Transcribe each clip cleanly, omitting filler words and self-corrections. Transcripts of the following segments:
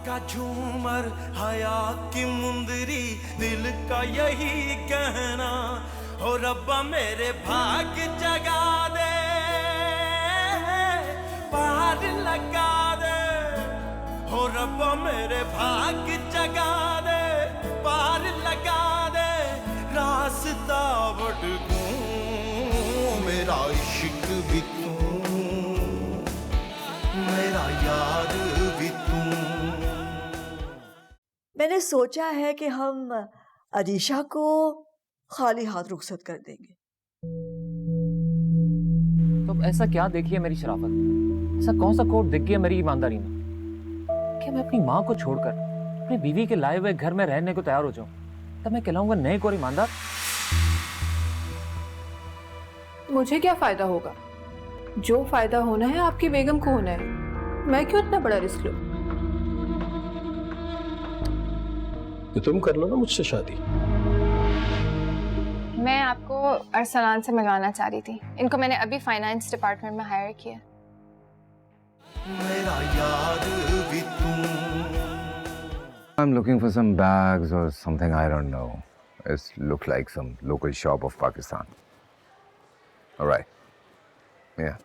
का झूमर, हया की मुंदरी, दिल का यही कहना, हो रब्बा मेरे भाग जगा दे, पार लगा दे, हो रब्बा मेरे भाग जगा दे, पार लगा दे, रास्ता भटकूं, मेरा इश्क भी तू, मेरा यार भी तू। मैंने सोचा है कि हम अरीशा को खाली हाथ रुखसत कर देंगे। तो ऐसा क्या देखी है मेरी शराफत, ऐसा कौन सा कोड दिख गया मेरी ईमानदारी में कि मैं अपनी माँ को छोड़कर अपनी बीवी के लाए हुए घर में रहने को तैयार हो जाऊं, तब मैं कहलाऊंगा नेक और ईमानदार? मुझे क्या फायदा होगा? जो फायदा होना है आपकी बेगम को होना है। मैं क्यों इतना बड़ा रिस्क लूं? तो तुम कर लो ना मुझसे शादी। मैं आपको अरसलान से मिलवाना चाह रही थी। इनको मैंने अभी फाइनेंस डिपार्टमेंट में हायर किया। मेरा यार भी तू। I'm looking for some bags or something, I don't know. It looks like some local shop of Pakistan. All right. Yeah.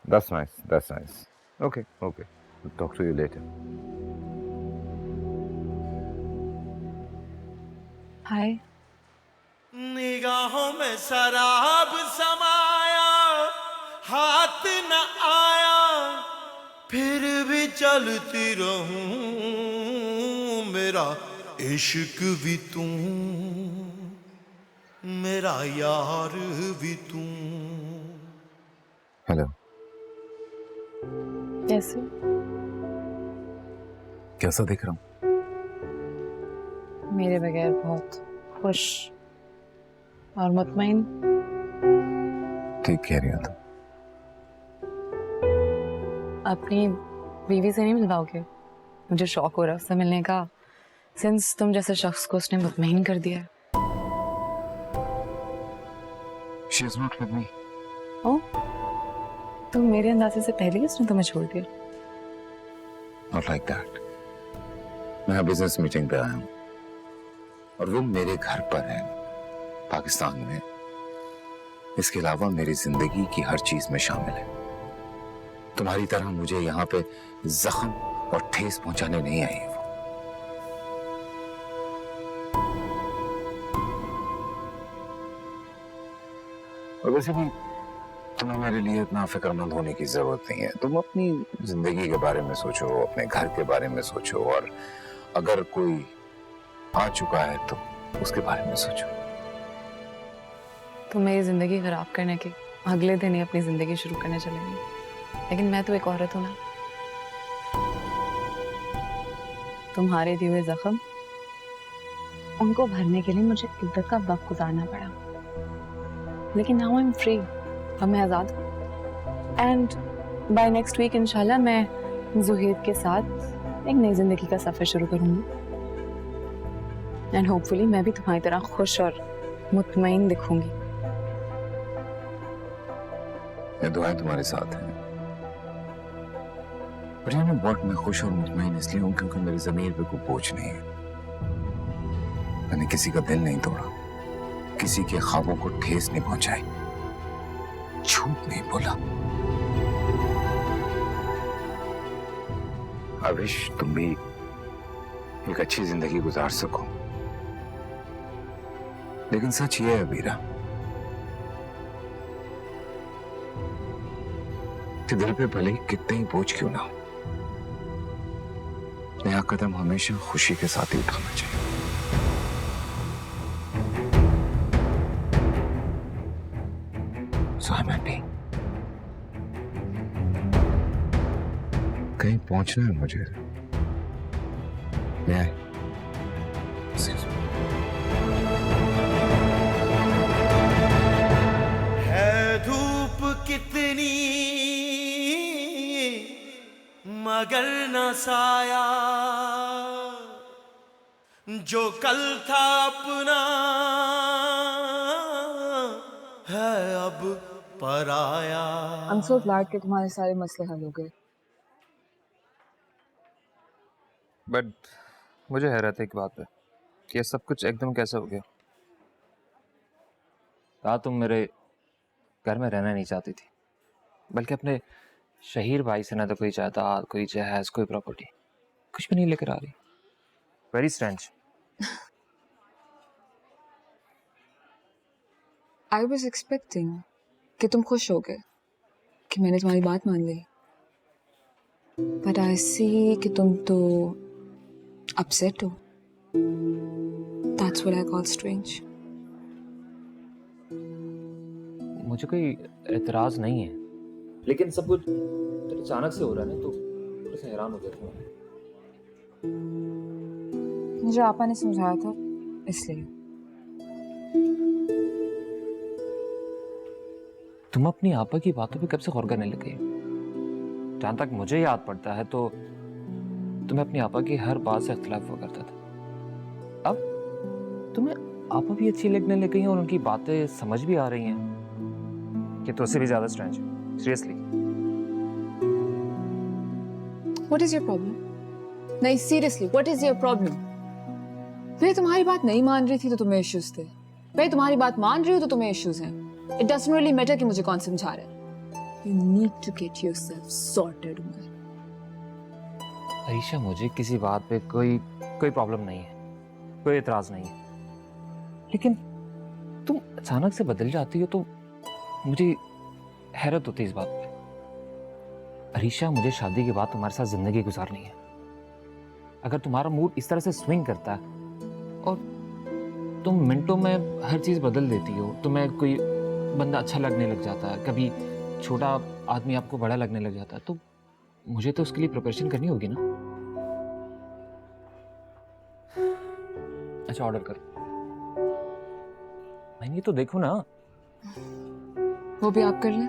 That's nice. That's nice. Okay. Okay. We'll talk to you later. हाय। निगाहों में शराब समाया, हाथ न आया, फिर भी चलती रहूं, मेरा इश्क भी तू, मेरा यार भी तू। Hello. कैसे? कैसा दिख रहा हूँ? मेरे बगैर बहुत खुश और मुतमईन। ठीक कह रही हो तुम। अपनी बीवी से नहीं मिलवाओगे? मुझे शौक हो रहा है उससे मिलने का, सिंस तुम जैसे शख्स को उसने मुतमईन कर दिया है। She is not with me. ओ, तो मेरे अंदाजे से पहले ही उसने तुम्हें छोड़ दिया? Not like that. मैं बिजनेस मीटिंग पे आया हूँ और वो मेरे घर पर है, पाकिस्तान में। इसके अलावा मेरी जिंदगी की हर चीज में शामिल है। तुम्हारी तरह मुझे यहाँ पे जख्म और ठेस पहुंचाने नहीं आई है वो। और वैसे भी तुम्हें मेरे लिए इतना फिक्रमंद होने की जरूरत नहीं है। तुम अपनी जिंदगी के बारे में सोचो, अपने घर के बारे में सोचो, और अगर कोई आ चुका है तो उसके बारे में सोचो। तुम मेरी जिंदगी खराब करने के अगले दिन ही अपनी जिंदगी शुरू करने चलेंगे, लेकिन मैं तो एक औरत हूं ना। तुम्हारे दिए हुए जख्म, उनको भरने के लिए मुझे इद्दत का वक्त गुजारना पड़ा, लेकिन नाउ आई एम फ्री। अब मैं आजाद हूँ, एंड बाय नेक्स्ट वीक इंशाल्लाह मैं जुहेद के साथ एक नई जिंदगी का सफर शुरू करूंगी, एंड होपफुली मैं भी तुम्हारी तरह खुश और मुतमईन दिखूंगी। ये दुआएं तुम्हारे साथ हैं। पर यू नो व्हाट, मैं खुश और मुतमईन इसलिए हूं क्योंकि मेरी ज़मीर पे कोई बोझ नहीं है। मैंने किसी का दिल नहीं तोड़ा, किसी के ख्वाबों को ठेस नहीं पहुंचाई, झूठ नहीं बोला। आई विश तुम भी एक अच्छी जिंदगी गुजार सको, लेकिन सच ये है अबीरा कि दिल पे भले ही कितने ही बोझ क्यों ना हो, नया कदम हमेशा खुशी के साथ ही उठाना चाहिए। So I'm happy. कहीं पहुंचना है मुझे। मैं है धूप कितनी मगर न साया, जो कल था अपना है अब पराया। I'm so glad कि तुम्हारे सारे मसले हल हो गए। बट मुझे हैरत है एक बात पे कि ये सब कुछ एकदम कैसे हो गया। कहा तुम मेरे घर में रहना नहीं चाहती थी, बल्कि अपने शहीर भाई से ना तो कोई जायदाद, कोई जहेज, कोई प्रॉपर्टी, कुछ भी नहीं लेकर आ रही। Very strange. I was expecting कि तुम खुश हो गए कि मैंने तुम्हारी बात मान ली, बट आई सी कि तुम तो अपसेट हो। That's what I call strange. मुझे कोई एतराज नहीं है, लेकिन सब कुछ तो अचानक से हो रहा है ना, तो थोड़ा सा हैरान हो गया था। मुझे आपा ने समझाया था इसलिए। तुम अपनी आपा की बातों पे कब से गौर करने लगे? जहां तक मुझे याद पड़ता है तो तुम्हें अपनी आपा की हर बात से इख्तिलाफ हुआ करता था। अब तुम्हें आपा भी अच्छी लगने लग गई हैं और उनकी बातें समझ भी आ रही हैं कि तो उससे भी ज्यादा स्ट्रेंज है। Seriously. What is your problem? नहीं, seriously what is your problem? मैं तुम्हारी बात नहीं मान रही थी तो तुम्हें इश्यूज थे, मैं तुम्हारी बात मान रही हूँ तो तुम्हें इश्यूज हैं। इट डजंट रियली मैटर कि मुझे कौन समझा रहा है। You need to get yourself sorted. Arisha, मुझे किसी बात पे कोई प्रॉब्लम नहीं है, कोई एतराज नहीं है, लेकिन तुम अचानक से बदल जाती हो तो मुझे हैरत होती है इस बात पे। अरीशा, मुझे शादी के बाद तुम्हारे साथ जिंदगी गुजारनी है। अगर तुम्हारा मूड इस तरह से स्विंग करता है और तुम मिनटों में हर चीज बदल देती हो, तुम्हें कोई बंदा अच्छा लगने लग जाता है, कभी छोटा आदमी आपको बड़ा लगने लग जाता है, तो मुझे तो उसके लिए प्रिपरेशन करनी होगी ना। अच्छा, ऑर्डर करो। नहीं तो देखो ना। वो भी आप कर लें।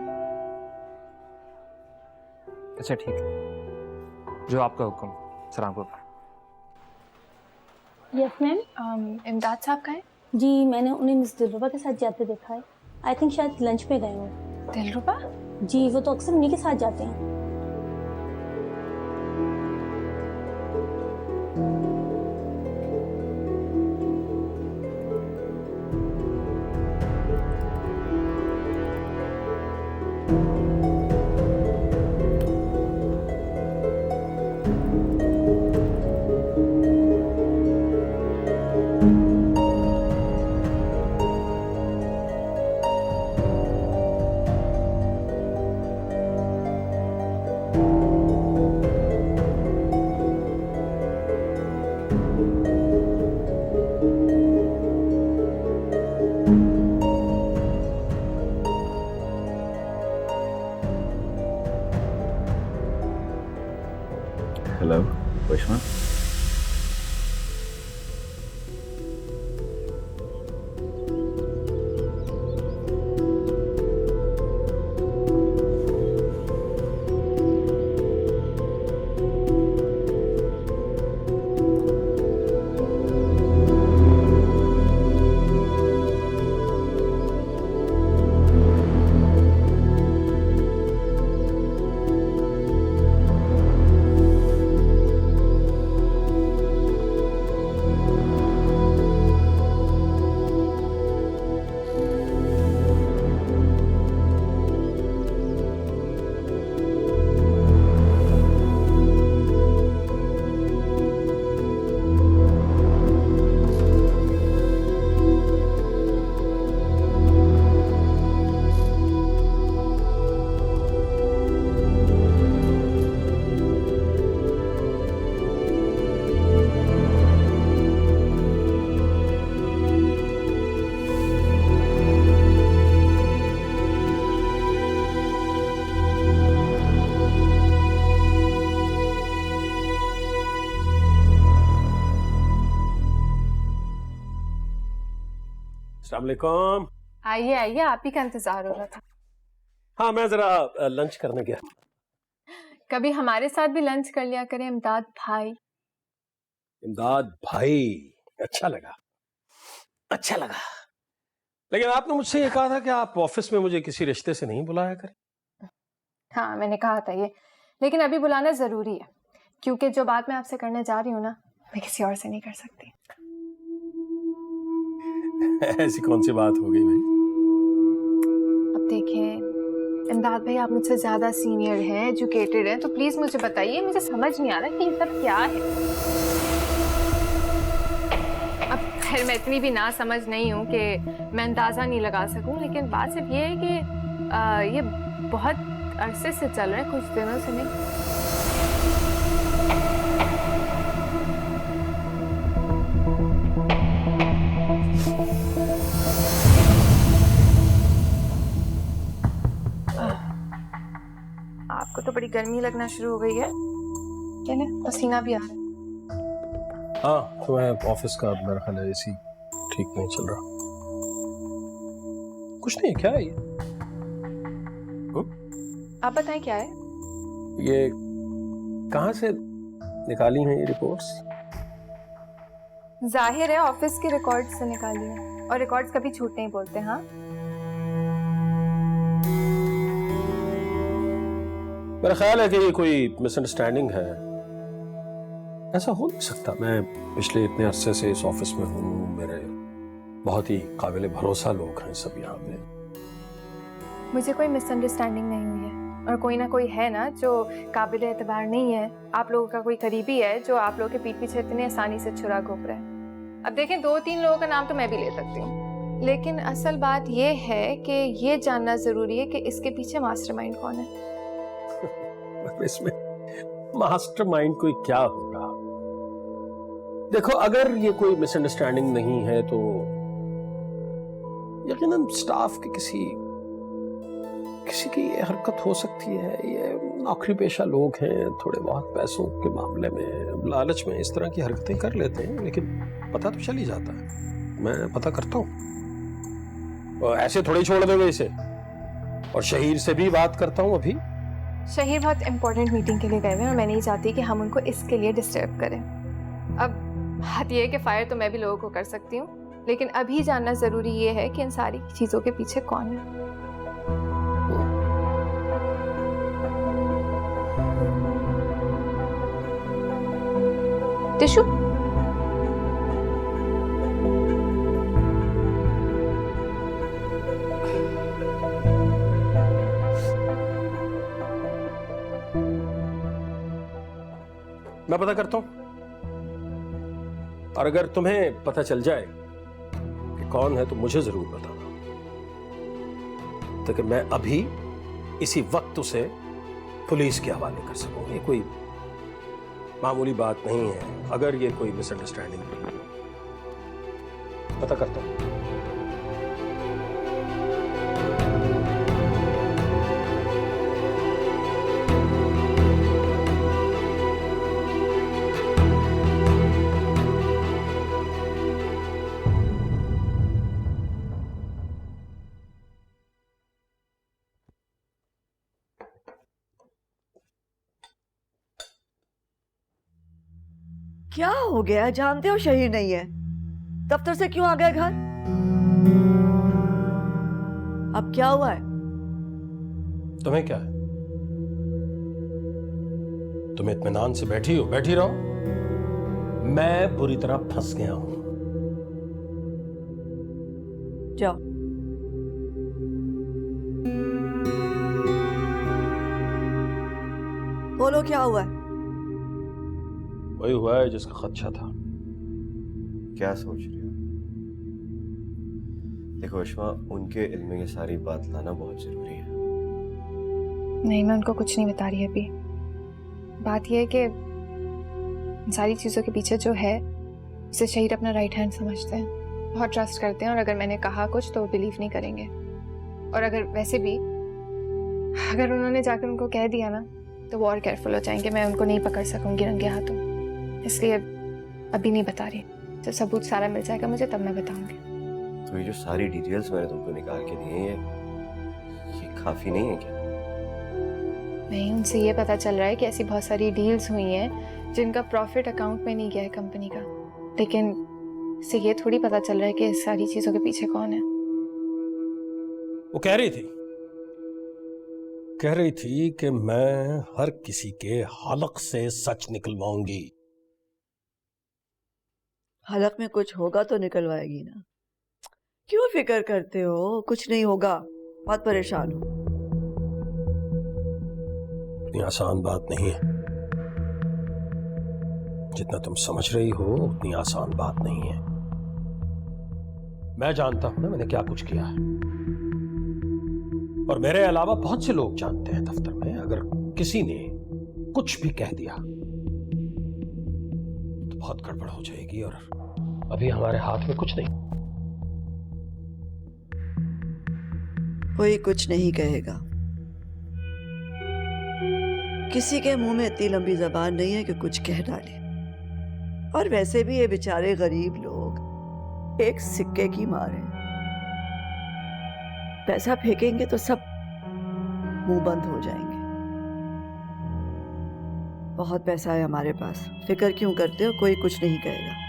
अच्छा ठीक है, जो आपका हुक्म। सलाम को। Yes ma'am. इमदाद साहब का है? जी, मैंने उन्हें मिस दिलरुबा के साथ जाते देखा है। आई थिंक शायद लंच पे गए हो। दिलरुबा? जी, वो तो अक्सर उन्हीं के साथ जाते हैं। हेलो विश्वा। अस्सलाम वालेकुम। आइए आइए, आप ही का इंतजार हो रहा था। हाँ, मैं जरा लंच करने गया। कभी हमारे साथ भी लंच कर लिया करें इमदाद भाई। इमदाद भाई, अच्छा लगा, अच्छा लगा। लेकिन आपने मुझसे ये कहा था कि आप ऑफिस में मुझे किसी रिश्ते से नहीं बुलाया करें। हाँ, मैंने कहा था ये, लेकिन अभी बुलाना जरूरी है क्योंकि जो बात मैं आपसे करने जा रही हूँ ना, मैं किसी और से नहीं कर सकती। ऐसी कौन सी बात हो गई भाई? अब देखें इमदाद भाई, आप मुझसे ज्यादा सीनियर हैं, एजुकेटेड हैं, तो प्लीज मुझे बताइए, मुझे समझ नहीं आ रहा कि ये सब क्या है। अब खैर मैं इतनी भी ना समझ नहीं हूँ कि मैं अंदाजा नहीं लगा सकूँ, लेकिन बात सिर्फ ये है कि ये बहुत अरसे से चल रहा है, कुछ दिनों से नहीं। आपको तो बड़ी गर्मी लगना शुरू हो गई है, क्या पसीना भी आ रहा है। हाँ, तो मैं ऑफिस का मेरा ख्याल है एसी ठीक नहीं चल रहा। कुछ नहीं, क्या है ये? आप बताएं क्या है? ये कहाँ से निकाली हैं ये रिपोर्ट्स? जाहिर है ऑफिस के रिकॉर्ड्स से निकाली है, और रिकॉर्ड्स कभी झूठ नहीं बोलते। हाँ, मेरा ख्याल है कि ये कोई मिसअंडरस्टैंडिंग है। ऐसा हो नहीं सकता। मैं पिछले इतने अरसे से इस ऑफिस में हूँ, मेरे बहुत ही काबिल भरोसा लोग हैं सब यहाँ पे। मुझे कोई मिसअंडरस्टैंडिंग नहीं हुई है, और कोई ना कोई है ना जो काबिल एतबार नहीं है। आप लोगों का कोई करीबी है जो आप लोगों के पीठ पीछे इतने आसानी से छुरा घोप रहा है। अब देखें, 2-3 लोगों का नाम तो मैं भी ले सकती हूँ, लेकिन असल बात ये है कि ये जानना जरूरी है कि इसके पीछे मास्टरमाइंड कौन है। इसमें मास्टरमाइंड कोई क्या होगा? देखो, अगर ये कोई मिसअंडरस्टैंडिंग नहीं है तो यकीनन स्टाफ के किसी की ये हरकत हो सकती है। ये नौकरी पेशा लोग हैं, थोड़े बहुत पैसों के मामले में लालच में इस तरह की हरकतें कर लेते हैं, लेकिन पता तो चल ही जाता है। मैं पता करता हूँ, ऐसे थोड़ी छोड़ दोगे इसे। और शहीर से भी बात करता हूँ अभी। शहीर बहुत इंपॉर्टेंट मीटिंग के लिए गए हुए हैं, और मैं नहीं चाहती कि हम उनको इसके लिए डिस्टर्ब करें। अब बात यह है कि फायर तो मैं भी लोगों को कर सकती हूँ, लेकिन अभी जानना जरूरी ये है कि इन सारी चीजों के पीछे कौन है। टिशू? मैं पता करता हूं, और अगर तुम्हें पता चल जाए कि कौन है तो मुझे जरूर बताना, ताकि मैं अभी इसी वक्त उसे पुलिस के हवाले कर सकूं। ये कोई मामूली बात नहीं है। अगर ये कोई मिसअंडरस्टैंडिंग है, पता करता हूं। क्या हो गया? जानते हो शहीर नहीं है, दफ्तर से क्यों आ गए घर? अब क्या हुआ है? तुम्हें क्या है? तुम इत्मीनान से बैठी हो, बैठी रहो। मैं बुरी तरह फंस गया हूं। जाओ। बोलो क्या हुआ है? वही हुआ है जिसका खदशा था। क्या सोच रही हो? देखो अश्मा, उनके इल्म में ये सारी बात लाना बहुत जरूरी है। नहीं, मैं उनको कुछ नहीं बता रही अभी। बात यह है कि इन सारी चीज़ों के पीछे जो है उसे शहीर अपना राइट हैंड समझते हैं, बहुत ट्रस्ट करते हैं, और अगर मैंने कहा कुछ तो वो बिलीव नहीं करेंगे। और अगर वैसे भी अगर उन्होंने जाकर उनको कह दिया ना तो वो और केयरफुल हो जाएंगे। मैं उनको नहीं पकड़ सकूंगी रंगे हाथों, इसलिए अभी नहीं बता रही। जब सबूत सारा मिल जाएगा मुझे तब मैं बताऊंगी। तो ये जो सारी डिटेल्स मैंने तुमको निकाल के दी हैं, ये काफी नहीं है क्या? नहीं, उनसे ये पता चल रहा है कि ऐसी बहुत सारी डील्स हुई हैं जिनका प्रॉफिट अकाउंट में नहीं गया है कंपनी का, लेकिन इससे ये थोड़ी पता चल रहा है कि इस सारी चीजों के पीछे कौन है। वो कह रही थी कह रही थी कि मैं हर किसी के हलक से सच निकलवाऊंगी। हलक में कुछ होगा तो निकलवाएगी ना। क्यों फिक्र करते हो? कुछ नहीं होगा, बहुत परेशान हो। इतनी आसान बात नहीं है, जितना तुम समझ रही हो उतनी आसान बात नहीं है। मैं जानता हूं ना मैंने क्या कुछ किया है, और मेरे अलावा बहुत से लोग जानते हैं दफ्तर में। अगर किसी ने कुछ भी कह दिया तो बहुत गड़बड़ हो जाएगी, और अभी हमारे हाथ में कुछ नहीं। कोई कुछ नहीं कहेगा। किसी के मुंह में इतनी लंबी जबान नहीं है कि कुछ कह डाले। और वैसे भी ये बेचारे गरीब लोग एक सिक्के की मार हैं। पैसा फेंकेंगे तो सब मुंह बंद हो जाएंगे। बहुत पैसा है हमारे पास, फिक्र क्यों करते हो? कोई कुछ नहीं कहेगा।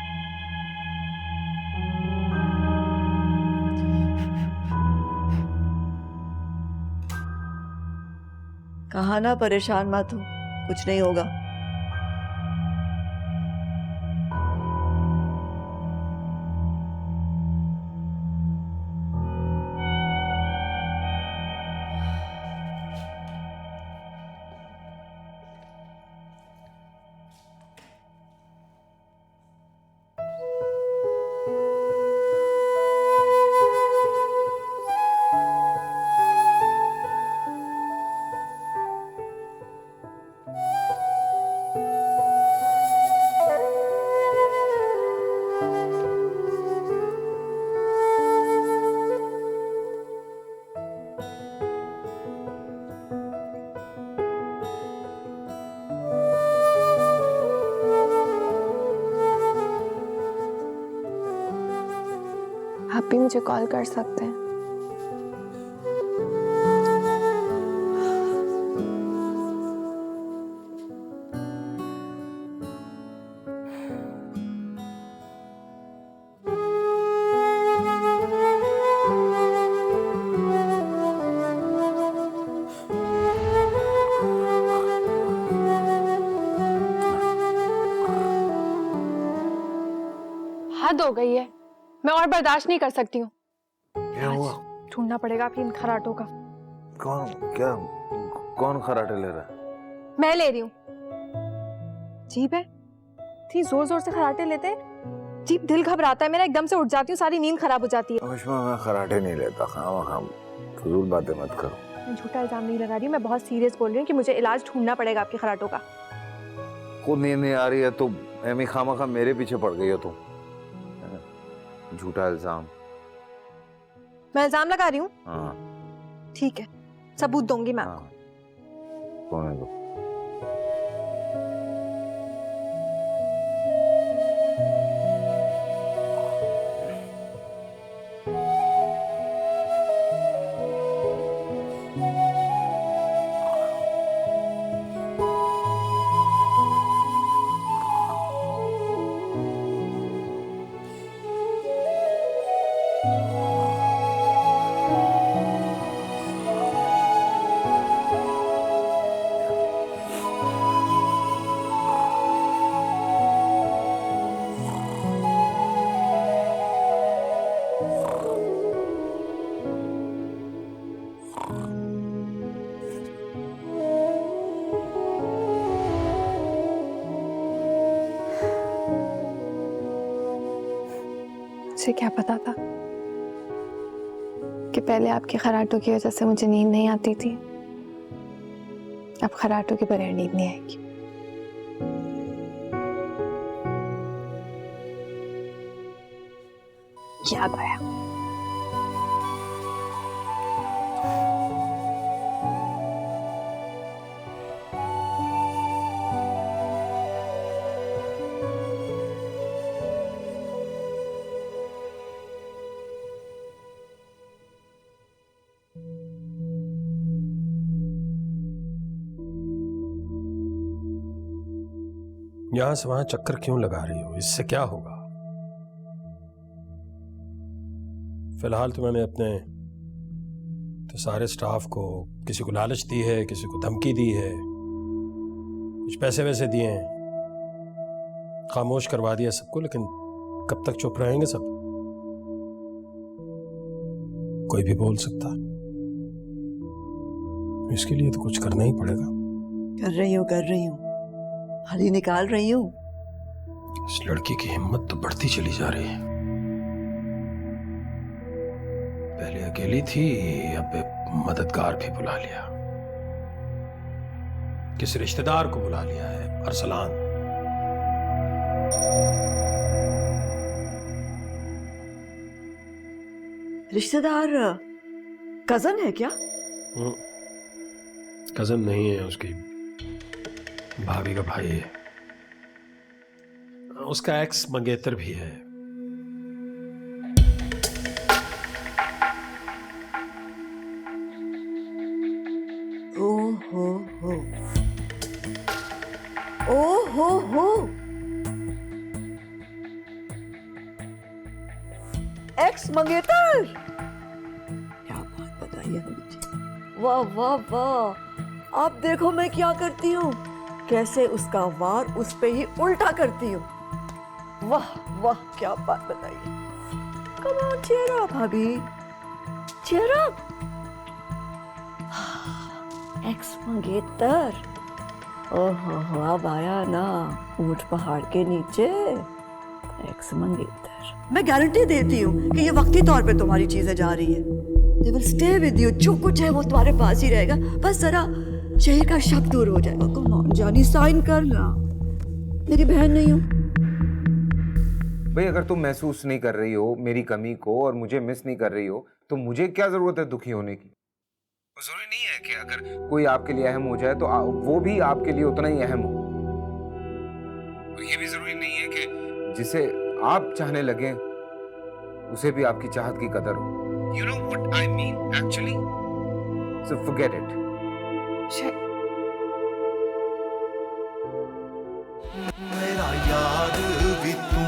कहा ना परेशान मत हो, कुछ नहीं होगा। आप भी मुझे कॉल कर सकते हैं। हद हो गई है, मैं और बर्दाश्त नहीं कर सकती हूँ। क्या हुआ? ढूंढना पड़ेगा आपकी इन खराटों का। कौन खराटे ले रहा है? मैं ले रही हूँ। जीप है, इतनी जोर जोर से खराटे लेते हैं, जीप दिल घबराता है मेरा, एकदम से उठ जाती हूँ, सारी नींद खराब हो जाती है। मैं खराटे नहीं लेता, खाम फजूल बातें मत करो। मैं झूठा इल्जाम नहीं लगा रही हूँ, मैं बहुत सीरियस बोल रही हूँ कि मुझे इलाज ढूंढना पड़ेगा आपके खराटों का। खुद नींद नहीं आ रही है तो एमी खामा मेरे पीछे पड़ गई हो तुम। झूठा इल्जाम। मैं इल्जाम लगा रही हूँ? हाँ ठीक है, सबूत दूंगी मैं आपको। कौन दो? मुझे क्या पता था कि पहले आपके खराटों की वजह से मुझे नींद नहीं आती थी, अब खराटों के बगैर नींद नहीं आएगी। याद आया। यहां से वहां चक्कर क्यों लगा रही हो? इससे क्या होगा? फिलहाल तो मैंने अपने तो सारे स्टाफ को किसी को लालच दी है, किसी को धमकी दी है, कुछ पैसे वैसे दिए हैं, खामोश करवा दिया सबको। लेकिन कब तक चुप रहेंगे सब? कोई भी बोल सकता है। इसके लिए तो कुछ करना ही पड़ेगा। कर रही हूँ हली निकाल रही हूँ। इस लड़की की हिम्मत तो बढ़ती चली जा रही है। पहले अकेली थी, अब एक मददगार भी बुला लिया, किसी रिश्तेदार को बुला लिया है, अरसलान। रिश्तेदार कजन है क्या? कजन नहीं है, उसकी भाभी का भाई है। उसका एक्स मंगेतर भी है। ओ हो एक्स मंगेतर, क्या बात बताइए मुझे। वाह वाह वाह, अब देखो मैं क्या करती हूँ, कैसे उसका वार उस पे ही उल्टा करती हूँ। वाह वाह, क्या बात बताइए। कम ऑन, चीयर अप भाभी, चीयर अप। एक्स मंगेतर, ओहो, अब आया ना ऊंट पहाड़ के नीचे एक्स मंगेतर। मैं गारंटी देती हूँ कि ये वक्ती तौर पे तुम्हारी चीजें जा रही है। They will stay with you, जो कुछ है वो तुम्हारे पास ही रहेगा, बस जरा शहर का शक दूर हो जाएगा। कम ऑन जानी, साइन कर ना, मेरी बहन नहीं हो? भाई अगर तुम महसूस नहीं कर रही हो मेरी कमी को और मुझे मिस नहीं कर रही हो तो मुझे क्या जरूरत है दुखी होने की? जरूरी नहीं है कि अगर कोई आपके लिए अहम हो जाए तो वो भी आपके लिए उतना ही अहम हो। और ये भी जरूरी नहीं है कि जिसे आप चाहने लगे उसे भी आपकी चाहत की कदर हो। You know what I mean actually? So forget it. मेरा याद भी तू।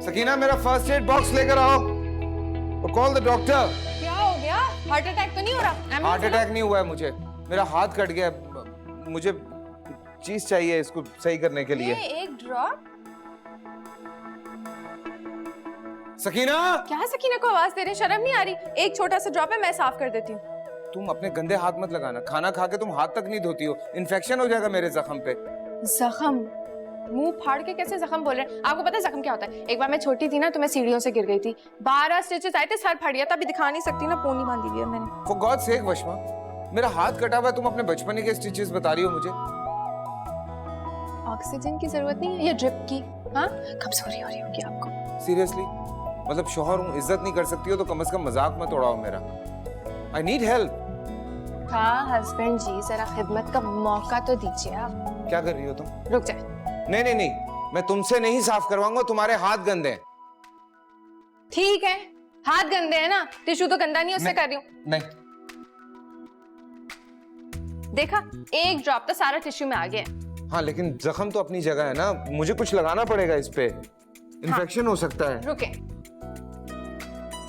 सकीना मेरा फर्स्ट एड बॉक्स लेकर आओ और कॉल द डॉक्टर। क्या हो गया? हार्ट अटैक तो नहीं हो रहा? हार्ट अटैक नहीं हुआ है मुझे, मेरा हाथ कट गया, मुझे चीज चाहिए इसको सही करने के लिए। एक ड्रॉप? सकीना! क्या सकीना को आवाज दे रहे? शर्म नहीं आ रही? एक छोटा सा ड्रॉप है, मैं साफ कर देती हूँ। तुम अपने गंदे हाथ मत लगाना, खाना खा के तुम हाथ तक नहीं धोती हो, इन्फेक्शन हो जाएगा मेरे जख्म पे। जख्म? मुंह फाड़ के कैसे जख्म बोल रहे हैं? आपको पता है जख्म क्या होता है? एक बार मैं छोटी थी ना तो मैं सीढ़ियों से गिर गई थी, 12 स्टिचेस आए थे, सर फट गया था। अभी दिखा नहीं सकती ना, पोनी बांधी हुई है मैंने। फॉर गॉड सेक वशमा, मेरा हाथ कटा हुआ है, तुम अपने बचपन के स्टिचेस बता रही हो मुझे? ऑक्सीजन की जरूरत नहीं है या ड्रिप की? हाँ, कमजोरी हो रही होगी आपको। सीरियसली? मतलब शौहर हूँ, इज्जत नहीं कर सकती हो तो कम से कम मजाक मत उड़ाओ मेरा। I need help. हाँ हस्बैंड जी, जरा खिदमत का मौका तो दीजिए आप। क्या कर रही हो तुम? रुक जाए। नहीं नहीं नहीं, मैं तुमसे नहीं साफ करवाऊंगा, तुम्हारे हाथ गंदे हैं। ठीक है, हाथ गंदे हैं ना, टिश्यू तो गंदा नहीं, उससे कर रही हूँ। नहीं। देखा, एक ड्रॉप तो सारा टिश्यू में आ गया है। हाँ लेकिन जख्म तो अपनी जगह है ना, मुझे कुछ लगाना पड़ेगा इस पे, इन्फेक्शन हाँ। हो सकता है। रुके।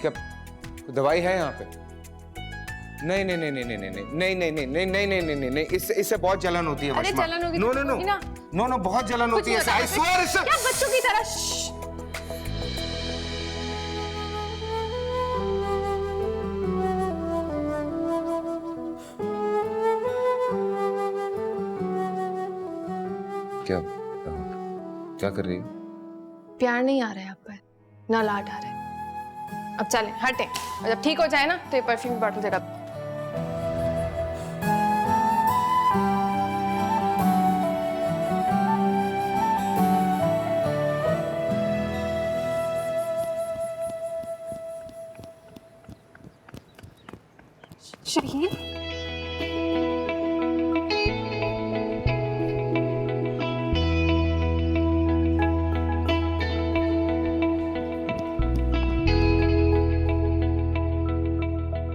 क्या दवाई है यहाँ पे? नहीं नहीं नहीं नहीं नहीं नहीं नहीं नहीं नहीं नहीं नहीं नहीं नहीं नहीं नहीं, इससे बहुत जलन होती है। अरे जलन होगी? No no no no no, बहुत जलन होती है। आई स्वेयर इससे। क्या बच्चों की तरह? क्या क्या कर रही हो? प्यार नहीं आ रहा है आप पर, ना लाड आ रहा है। अब चलें, हटें, और जब ठीक हो जाए ना तो ये परफ्यूम की बॉटल जगह। शहीद,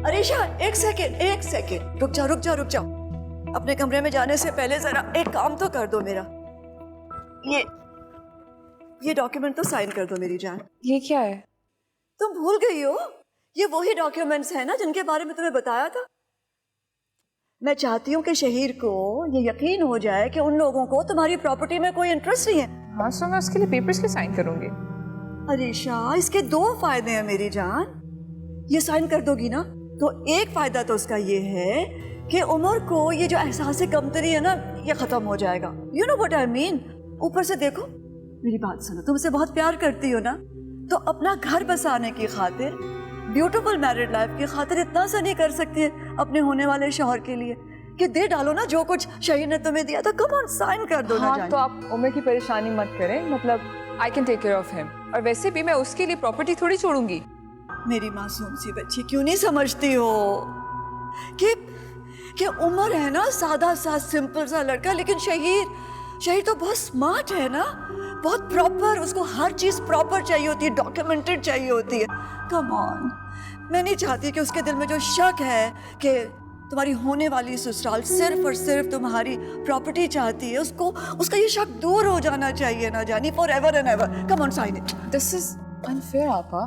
अरीशा, एक सेकेंड, रुक जाओ। अपने कमरे में जाने से पहले जरा एक काम तो कर दो मेरा। ये डॉक्यूमेंट तो साइन कर दो मेरी जान। ये क्या है? तुम भूल गई हो? ये वही डॉक्यूमेंट्स हैं ना जिनके बारे में तुम्हें बताया था। मैं चाहती हूँ कि शहीर को ये यकीन हो जाए कि उन लोगों को तुम्हारी प्रॉपर्टी में कोई इंटरेस्ट नहीं है। हाँ, सो मैं उसके लिए पेपर्स के साइन करूंगी। अरीशा, इसके 2 फायदे हैं मेरी जान। ये साइन कर दोगी ना तो एक फायदा तो उसका ये है कि उमर को ये जो एहसास कमतरी है ना, ये खत्म हो जाएगा। You know what I mean. ऊपर से देखो, मेरी बात सुनो, तुम उसे बहुत प्यार करती हो ना, तो अपना घर बसाने की खातिर, ब्यूटीफुल मैरिड लाइफ की खातिर इतना सा नहीं कर सकती है अपने होने वाले शौहर के लिए कि दे डालो ना जो कुछ शहीद ने तुम्हें दिया था। कम ऑन, साइन कर दो ना जान। तो आप उमर की परेशानी मत करें, मतलब I can take care of him, और वैसे भी मैं उसके लिए प्रॉपर्टी थोड़ी छोड़ूंगी। मेरी मासूम सी बच्ची, क्यों नहीं समझती हो कि उमर है ना सादा सा सिंपल सा लड़का, लेकिन शहीद तो बहुत स्मार्ट है ना, बहुत प्रॉपर, उसको हर चीज प्रॉपर चाहिए होती है, डॉक्यूमेंटेड चाहिए होती है। कम ऑन, मैं नहीं चाहती कि उसके दिल में जो शक है कि तुम्हारी होने वाली ससुराल सिर्फ और सिर्फ तुम्हारी प्रॉपर्टी चाहती है, उसका ये शक दूर हो जाना चाहिए ना जानी, for ever and ever. Come on, sign it. This is unfair आपा।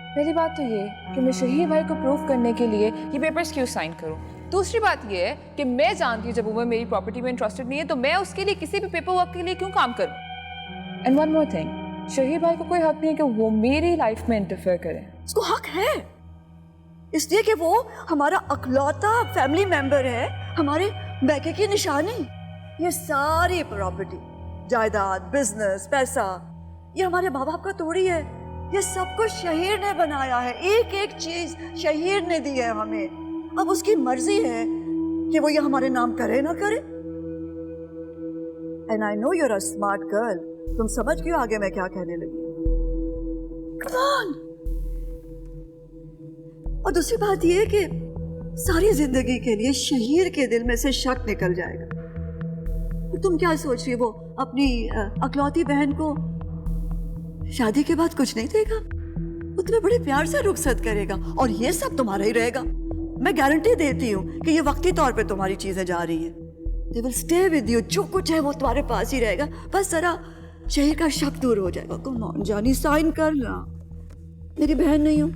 पहली बात तो ये कि मैं शहीद भाई को प्रूव करने के लिए ये पेपर्स क्यों साइन करूं। दूसरी बात ये है कि मैं जानती हूँ जब उमर मेरी प्रॉपर्टी में इंटरेस्टेड नहीं है तो मैं उसके लिए किसी भी पेपर वर्क के लिए क्यों काम करूं। एंड वन मोर थिंग, शहीद भाई को कोई हक नहीं है कि वो मेरी लाइफ में इंटरफेयर करे। उसको हक है इसलिए कि वो हमारा अकलौता फैमिली मेंबर है, हमारे बैके की निशानी। ये सारी प्रॉपर्टी, जायदाद, बिजनेस, पैसा, ये हमारे माँ बाप का थोड़ी है, ये सब कुछ शहीर ने बनाया है। एक एक चीज शहीर ने दी है हमें। अब उसकी मर्जी है कि वो ये हमारे नाम करे ना करे। And I know you are a smart girl, तुम समझ गई हो आगे मैं क्या कहने लगी। Come on! और दूसरी बात ये है कि सारी जिंदगी के लिए शहीर के दिल में से शक निकल जाएगा। तो तुम क्या सोच रही हो, वो अपनी अकलौती बहन को शादी के बाद कुछ नहीं देगा? वो तुम्हें बड़े प्यार से रुखसत करेगा और ये सब तुम्हारा ही रहेगा। मैं गारंटी देती हूँ कि ये वक्ती तौर पे तुम्हारी चीजें जा रही है। They will stay with you, जो कुछ है वो तुम्हारे पास ही रहेगा, बस जरा शहीर का शक दूर हो जाएगा। कम ऑन जानी, साइन कर ला, मेरी बहन नहीं हो।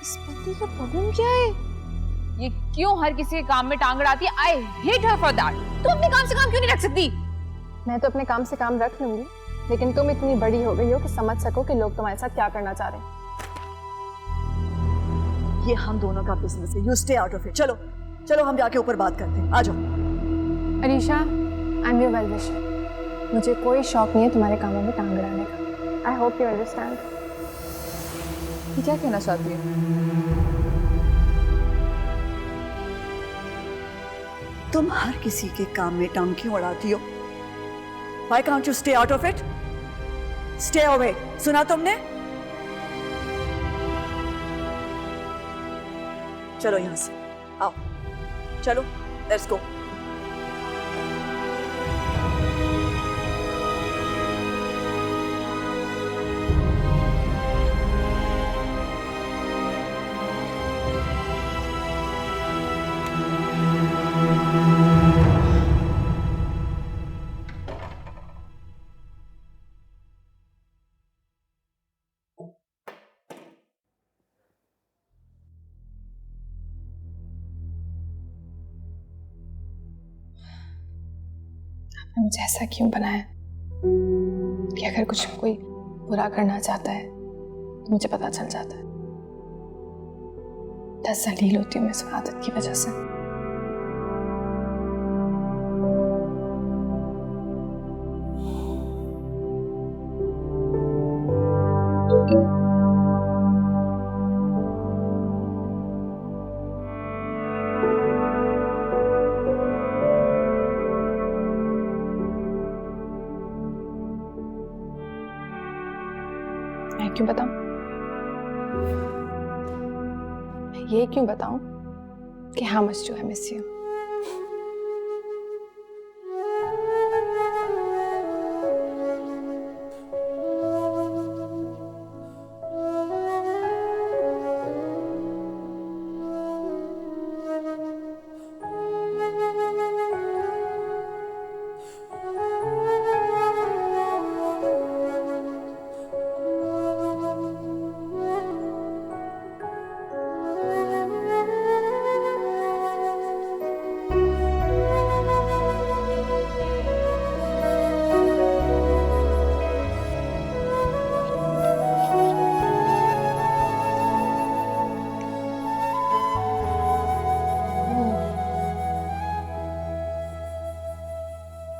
इस बंदी का प्रॉब्लम क्या है? ये क्यों हर किसी के काम में टांग अड़ाती है? I hate her for that. तुम अपने काम से काम क्यों नहीं रख सकती? मैं तो अपने काम से काम रख लूंगी, लेकिन तुम इतनी बड़ी हो गई हो कि समझ सको कि लोग तुम्हारे साथ क्या करना चाह रहे हैं। ये हम दोनों का बिजनेस है, you stay out of it. चलो चलो हम जाके ऊपर बात करते हैं, आ जाओ। Arisha, I am your well wisher. मुझे कोई शौक नहीं है तुम्हारे कामों में टांग अड़ाने का। I hope you understand. ये क्या कहना चाहती है? तुम हर किसी के काम में टांग क्यों अड़ाती हो? Why can't you stay out of it? Stay away. सुना तुमने? चलो यहां से आओ, चलो लेट्स गो। मुझे ऐसा क्यों बनाया कि अगर कुछ कोई बुरा करना चाहता है तो मुझे पता चल जाता है। 10 जलील होती हूँ मैं इस आदत की वजह से। मैं क्यों बताऊं? मैं ये क्यों बताऊं कि how much do I miss you?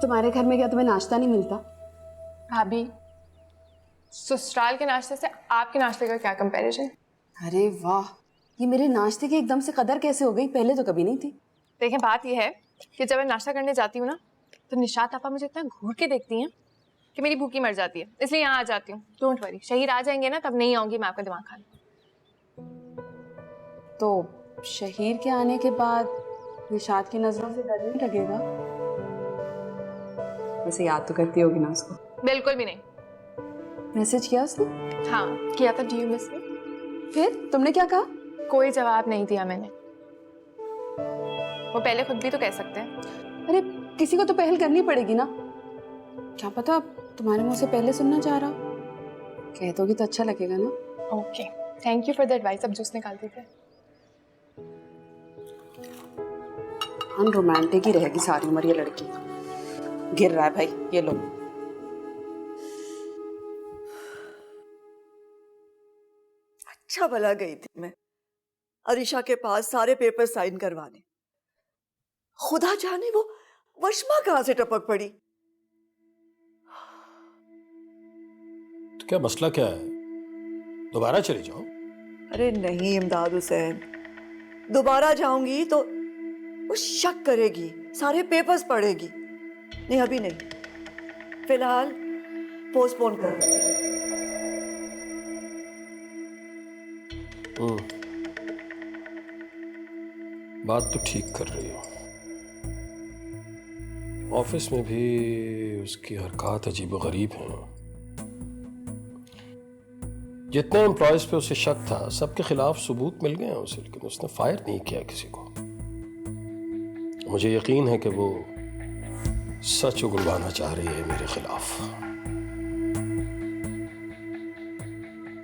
तुम्हारे घर में क्या तुम्हें नाश्ता नहीं मिलता? भाभी, ससुराल के नाश्ते से आपके नाश्ते का क्या कंपैरिजन? अरे वाह, ये मेरे नाश्ते की एकदम से कदर कैसे हो गई? पहले तो कभी नहीं थी। देखें, बात यह है कि जब मैं नाश्ता करने जाती हूँ ना, तो निशात आपा मुझे इतना घूर के देखती हैं कि मेरी भूखी मर जाती है, इसलिए यहाँ आ जाती हूँ। डोंट वरी, शहीर आ जाएंगे ना तब नहीं आऊंगी मैं आपका दिमाग खाने। तो शहीर के आने के बाद निशात की नजरों से डर नहीं लगेगा? वैसे याद तो करती होगी ना उसको? बिल्कुल भी नहीं। मैसेज किया उसने? हाँ किया था, डू यू मिस मी? फिर तुमने क्या कहा? कोई जवाब नहीं दिया मैंने। वो पहले खुद भी तो कह सकते हैं। अरे किसी को तो पहल करनी पड़ेगी ना। क्या पता तुम्हारे मुंह से पहले सुनना चाह रहा। कह दोगी तो अच्छा लगेगा ना। Okay, thank you for the advice. अब जूस निकाल दीजिए। अनरोमांटिक ही रहेगी सारी उम्र ये लड़की। गिर रहा है भाई, ये लो। अच्छा भला गई थी मैं अरीशा के पास सारे पेपर साइन करवाने। खुदा जाने वो वशमा कहां से टपक पड़ी। तो क्या मसला क्या है? दोबारा चली जाओ। अरे नहीं इमदाद हुसैन, दोबारा जाऊंगी तो वो शक करेगी, सारे पेपर्स पढ़ेगी। नहीं अभी नहीं, फिलहाल पोस्टपोन कर देते हैं। बात तो ठीक कर रही हो। ऑफिस में भी उसकी हरकत अजीबोगरीब हैं। जितने एम्प्लॉयज पे उसे शक था सबके खिलाफ सबूत मिल गए हैं उसे, लेकिन उसने फायर नहीं किया किसी को। मुझे यकीन है कि वो सच उगलवाना चाह रही है मेरे खिलाफ।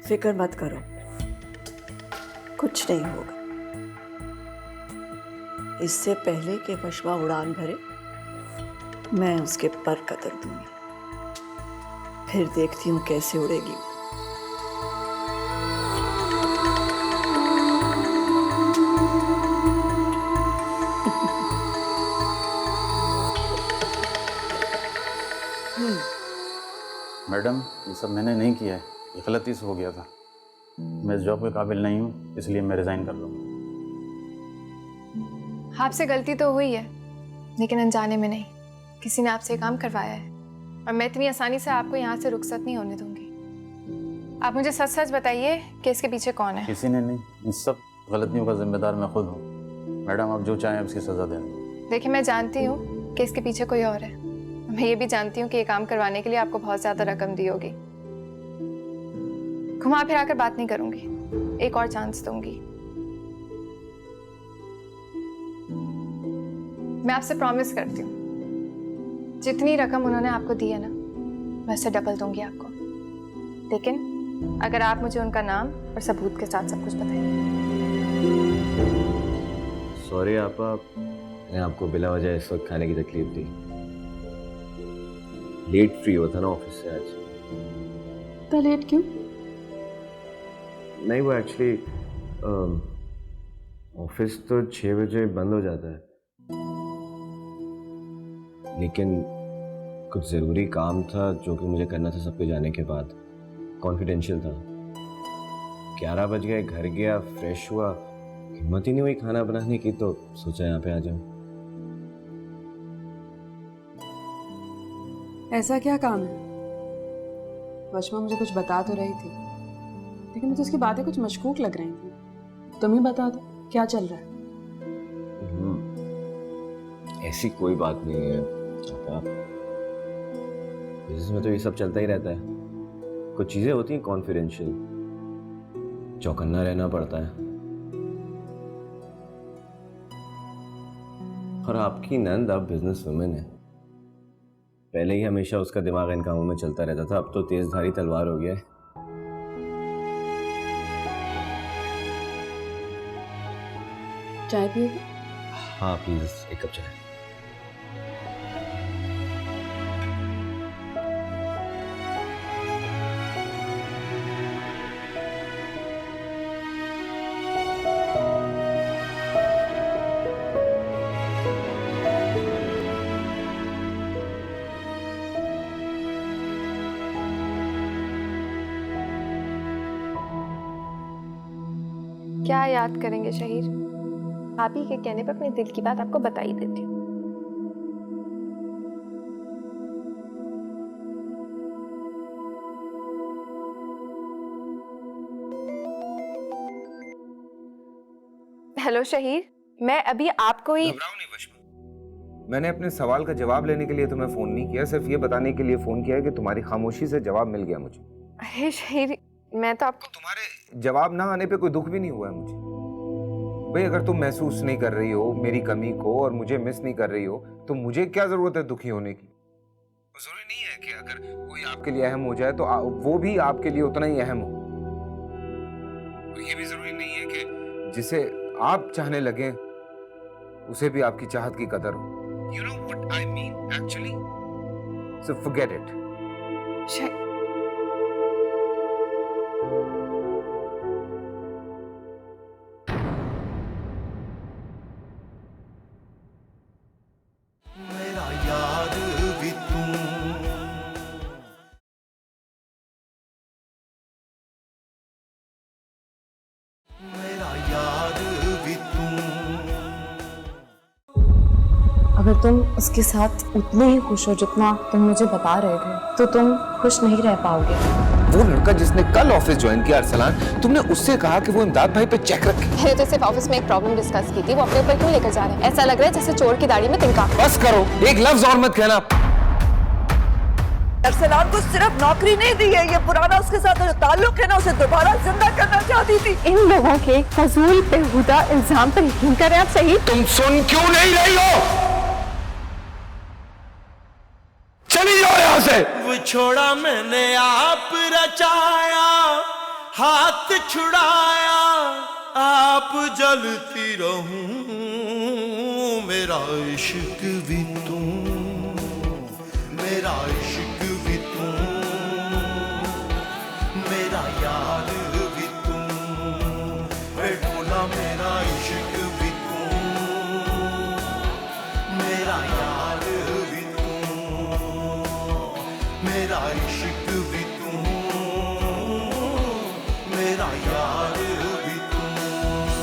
फिक्र मत करो, कुछ नहीं होगा। इससे पहले कि पशवा उड़ान भरे, मैं उसके पर कतर दूंगी। फिर देखती हूँ कैसे उड़ेगी वो। मैडम, ये सब मैंने नहीं किया है, ये गलती से हो गया था। मैं इस जॉब के काबिल नहीं हूँ, इसलिए मैं रिज़ाइन कर लूँगा। आपसे गलती तो हुई है, लेकिन अनजाने में नहीं। किसी ने आपसे काम करवाया है और मैं इतनी आसानी से आपको यहाँ से रुखसत नहीं होने दूंगी। आप मुझे सच सच बताइए कि इसके पीछे कौन है? किसी ने नहीं, इन सब गलतियों का जिम्मेदार मैं खुद हूँ। मैडम, आप जो चाहें उसकी सज़ा दें। देखिए, मैं जानती हूँ कि इसके पीछे कोई और है। मैं ये भी जानती हूँ कि ये काम करवाने के लिए आपको बहुत ज़्यादा रकम दी होगी। घुमा फिरा कर बात नहीं करूँगी, एक और चांस दूंगी। मैं आपसे प्रॉमिस करती हूँ, जितनी रकम उन्होंने आपको दी है ना, मैं उससे डबल दूंगी आपको। लेकिन अगर आप मुझे उनका नाम और सबूत के साथ सब कुछ बताएंगे। सॉरी आपा, मैंने आपको बिला वजह इस वक्त खाने की तकलीफ दी। लेट फ्री हुआ था ना ऑफिस से आज। तो लेट क्यों? नहीं, वो एक्चुअली ऑफिस तो 6 बजे बंद हो जाता है, लेकिन कुछ ज़रूरी काम था जो कि मुझे करना था सबके जाने के बाद। कॉन्फिडेंशियल था। 11 बज गए, घर गया, फ्रेश हुआ, हिम्मत ही नहीं हुई खाना बनाने की, तो सोचा यहाँ पे आ जाऊँ। ऐसा क्या काम है? वशमा मुझे कुछ बता तो रही थी, लेकिन मुझे उसकी बातें कुछ मशकूक लग रही थी। तुम ही बता दो, क्या चल रहा है? ऐसी कोई बात नहीं है। बिजनेस में तो ये सब चलता ही रहता है। कुछ चीजें होती हैं कॉन्फिडेंशियल, चौकन्ना रहना पड़ता है। और आपकी नंद अब बिजनेस वुमेन है। पहले ही हमेशा उसका दिमाग इन कामों में चलता रहता था, अब तो तेजधारी तलवार हो गया है। चाय पियोगे? हाँ प्लीज, एक कप चाय। क्या याद करेंगे शहीर? आप ही के कहने पर अपने दिल की बात आपको बता ही देती हूँ। हेलो शहीर, मैं अभी आपको ही। घबराओ नहीं वशमा, मैंने अपने सवाल का जवाब लेने के लिए तुम्हें फोन नहीं किया, सिर्फ ये बताने के लिए फोन किया है कि तुम्हारी खामोशी से जवाब मिल गया मुझे। अरे शहीर, मैं तो आपको तुम्हारे जवाब ना आने पे कोई दुख भी नहीं हुआ है मुझे। भाई, अगर तुम महसूस नहीं कर रही हो मेरी कमी को और मुझे मिस नहीं कर रही हो, तो मुझे क्या जरूरत है दुखी होने की? जरूरी नहीं है कि अगर कोई आपके लिए अहम हो जाए तो वो भी आपके लिए उतना ही अहम हो। और ये भी जरूरी नहीं है कि जिसे आप चाहने लगे उसे भी आपकी चाहत की कदर हो। You know what I mean actually? So forget it. मेरा याद भी तू, मेरा याद भी तू। अगर तुम उसके साथ उतने ही खुश हो जितना तुम मुझे बता रहे थे, तो तुम खुश नहीं रह पाओगे। वो लड़का जिसने कल ऑफिस ज्वाइन किया अरसलान, तुमने उससे कहा कि वो इमदाद भाई पे चेक रखे। मैंने तो सिर्फ ऑफिस में एक प्रॉब्लम डिस्कस की थी, वो अपने ऊपर क्यों लेकर जा रहे हैं? ऐसा लग रहा है जैसे चोर की दाढ़ी में तिनका। बस करो, एक लफ्ज और मत कहना। अरसलान को सिर्फ नौकरी नहीं दी है, ये पुराना उसके साथ जो ताल्लुक है ना, उसे दोबारा जिंदा करना चाहती थी। इन लोगों के फजूल बेहुदा इल्जाम पर यकीन करें आप सही। तुम सुन क्यों नहीं रही हो? चली जाओ यहाँ से। वो छोड़ा मैंने आप रचाया, हाथ छुड़ाया, आप जलती रहूं, मेरा इश्क भी तू, मेरा इश्क भी तू, मेरा यार भी तू, बेटोला मेरा इश्क भी तू, मेरा यार भी तू, मेरा इश्क भी तू, मेरा यार